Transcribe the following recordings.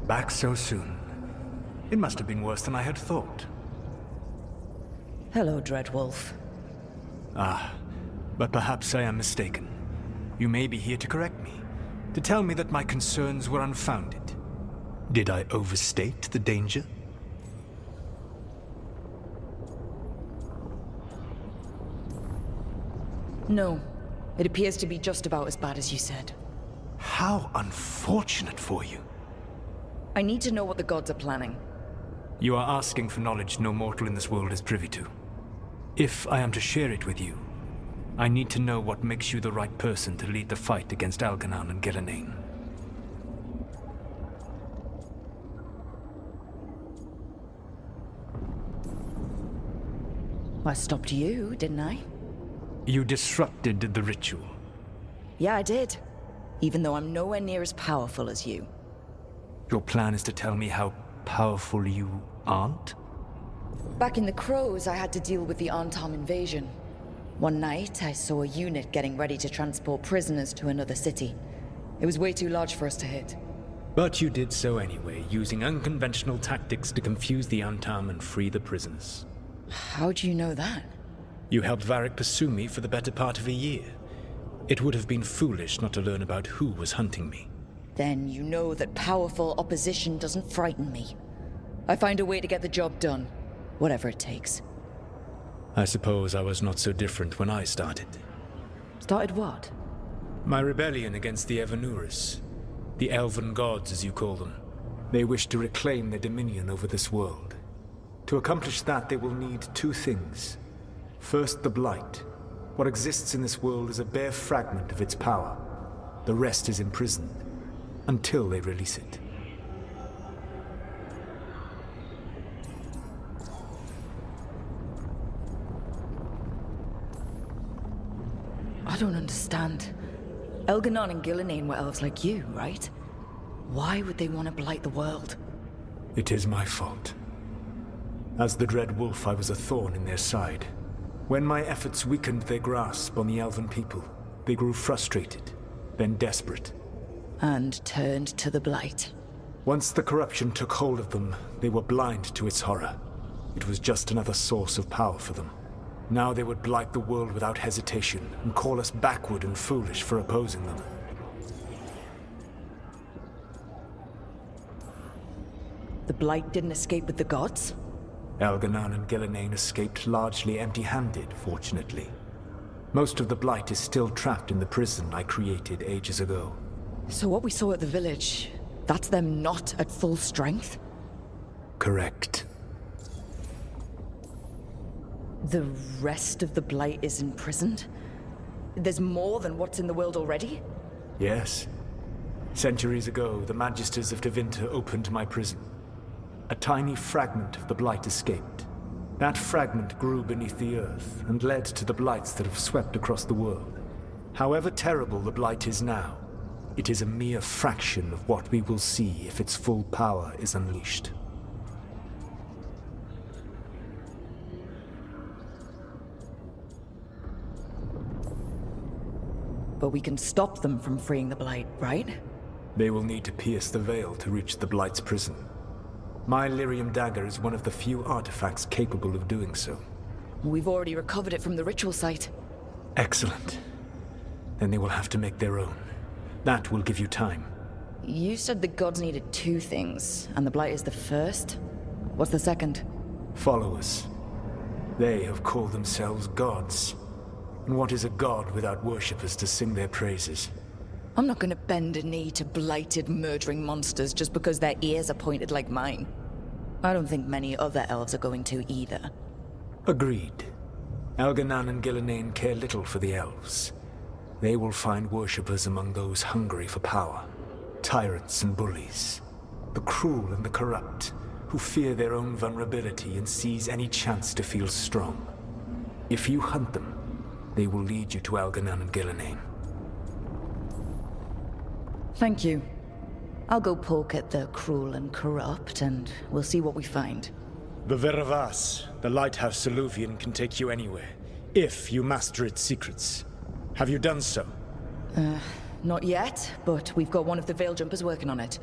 Back so soon. It must have been worse than I had thought. Hello, Dreadwolf. Ah, but perhaps I am mistaken. You may be here to correct me, to tell me that my concerns were unfounded. Did I overstate the danger? No. It appears to be just about as bad as you said. How unfortunate for you. I need to know what the gods are planning. You are asking for knowledge no mortal in this world is privy to. If I am to share it with you, I need to know what makes you the right person to lead the fight against Algernon and Gillenane. I stopped you, didn't I? You disrupted the ritual. Yeah, I did. Even though I'm nowhere near as powerful as you. Your plan is to tell me how powerful you aren't? Back in the Crows, I had to deal with the Arntam invasion. One night, I saw a unit getting ready to transport prisoners to another city. It was way too large for us to hit. But you did so anyway, using unconventional tactics to confuse the Arntam and free the prisoners. How do you know that? You helped Varric pursue me for the better part of a year. It would have been foolish not to learn about who was hunting me. Then you know that powerful opposition doesn't frighten me. I find a way to get the job done, whatever it takes. I suppose I was not so different when I started. Started what? My rebellion against the Evanuris. The elven gods, as you call them. They wish to reclaim their dominion over this world. To accomplish that, they will need two things. First, the Blight. What exists in this world is a bare fragment of its power. The rest is imprisoned, until they release it. I don't understand. Elganon and Gillenane were elves like you, right? Why would they want to blight the world? It is my fault. As the Dread Wolf, I was a thorn in their side. When my efforts weakened their grasp on the elven people, they grew frustrated, then desperate. And turned to the Blight. Once the corruption took hold of them, they were blind to its horror. It was just another source of power for them. Now they would blight the world without hesitation, and call us backward and foolish for opposing them. The Blight didn't escape with the gods? Algernon and Gillenane escaped largely empty-handed, fortunately. Most of the Blight is still trapped in the prison I created ages ago. So what we saw at the village, that's them not at full strength? Correct. The rest of the Blight is imprisoned? There's more than what's in the world already? Yes. Centuries ago, the Magisters of Tevinter opened my prison. A tiny fragment of the Blight escaped. That fragment grew beneath the earth and led to the Blights that have swept across the world. However terrible the Blight is now, it is a mere fraction of what we will see if its full power is unleashed. But we can stop them from freeing the Blight, right? They will need to pierce the veil to reach the Blight's prison. My Lyrium dagger is one of the few artifacts capable of doing so. We've already recovered it from the ritual site. Excellent. Then they will have to make their own. That will give you time. You said the gods needed two things, and the Blight is the first? What's the second? Followers. They have called themselves gods. And what is a god without worshippers to sing their praises? I'm not gonna bend a knee to blighted, murdering monsters just because their ears are pointed like mine. I don't think many other elves are going to either. Agreed. Algernon and Gillenane care little for the elves. They will find worshippers among those hungry for power. Tyrants and bullies. The cruel and the corrupt, who fear their own vulnerability and seize any chance to feel strong. If you hunt them, they will lead you to Algernon and Gillenane. Thank you. I'll go poke at the cruel and corrupt, and we'll see what we find. The Veravas, the lighthouse Soluvian, can take you anywhere, if you master its secrets. Have you done so? Not yet, but we've got one of the Veil Jumpers working on it.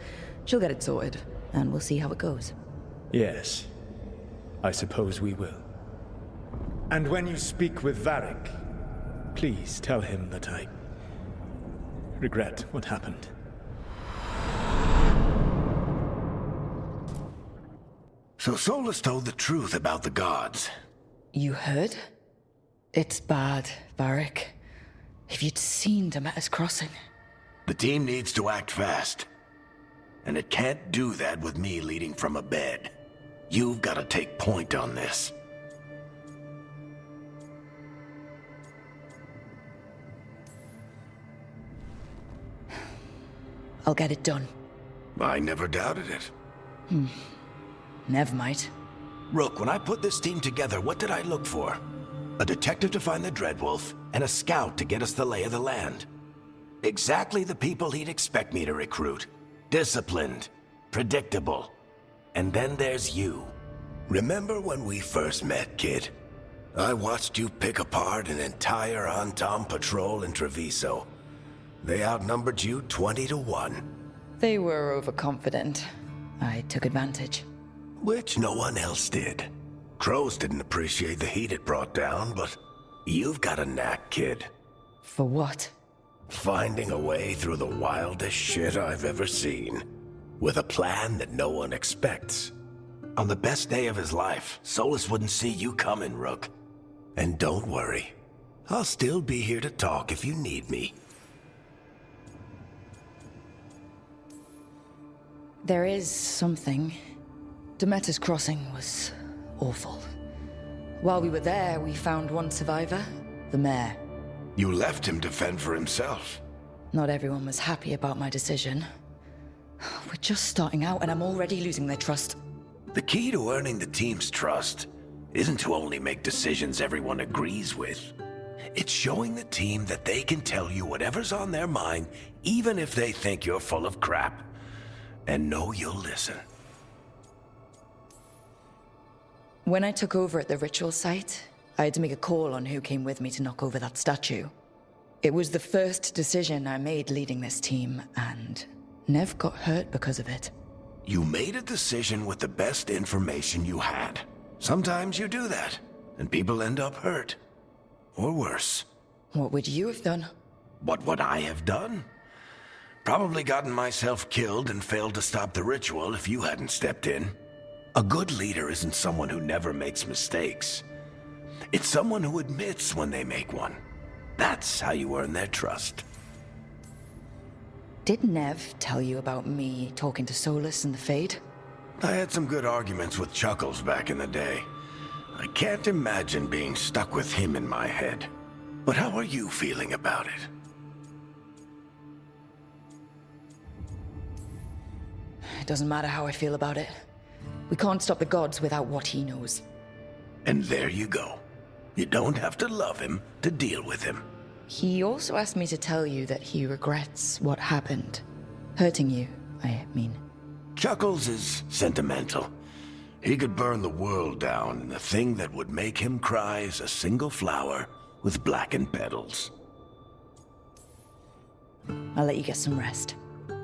She'll get it sorted, and we'll see how it goes. Yes. I suppose we will. And when you speak with Varric, please tell him that I regret what happened. So Solas told the truth about the gods. You heard? It's bad, Varric. If you'd seen Demeter's crossing. The team needs to act fast. And it can't do that with me leading from a bed. You've got to take point on this. I'll get it done. I never doubted it. Never mind. Rook, when I put this team together, what did I look for? A detective to find the Dreadwolf, and a scout to get us the lay of the land. Exactly the people he'd expect me to recruit. Disciplined, predictable. And then there's you. Remember when we first met, kid? I watched you pick apart an entire Antam patrol in Treviso. They outnumbered you 20 to 1. They were overconfident. I took advantage. Which no one else did. Crows didn't appreciate the heat it brought down, but you've got a knack, kid. For what? Finding a way through the wildest shit I've ever seen. With a plan that no one expects. On the best day of his life, Solas wouldn't see you coming, Rook. And don't worry. I'll still be here to talk if you need me. There is something. Demeter's crossing was awful. While we were there, we found one survivor, the mayor. You left him to fend for himself. Not everyone was happy about my decision. We're just starting out and I'm already losing their trust. The key to earning the team's trust isn't to only make decisions everyone agrees with. It's showing the team that they can tell you whatever's on their mind, even if they think you're full of crap. And know you'll listen. When I took over at the ritual site, I had to make a call on who came with me to knock over that statue. It was the first decision I made leading this team, and Nev got hurt because of it. You made a decision with the best information you had. Sometimes you do that, and people end up hurt. Or worse. What would you have done? What would I have done? Probably gotten myself killed and failed to stop the ritual if you hadn't stepped in. A good leader isn't someone who never makes mistakes. It's someone who admits when they make one. That's how you earn their trust. Did Nev tell you about me talking to Solas and the Fade? I had some good arguments with Chuckles back in the day. I can't imagine being stuck with him in my head. But how are you feeling about it? It doesn't matter how I feel about it. We can't stop the gods without what he knows. And there you go. You don't have to love him to deal with him. He also asked me to tell you that he regrets what happened. Hurting you, I mean. Chuckles is sentimental. He could burn the world down, and the thing that would make him cry is a single flower with blackened petals. I'll let you get some rest.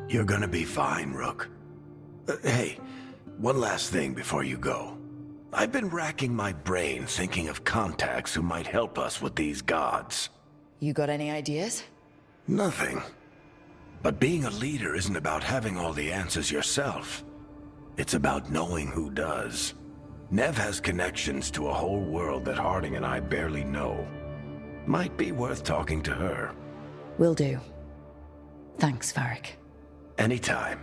You're gonna be fine, Rook. Hey, one last thing before you go. I've been racking my brain thinking of contacts who might help us with these gods. You got any ideas? Nothing. But being a leader isn't about having all the answers yourself. It's about knowing who does. Nev has connections to a whole world that Harding and I barely know. Might be worth talking to her. Will do. Thanks, Varric. Anytime.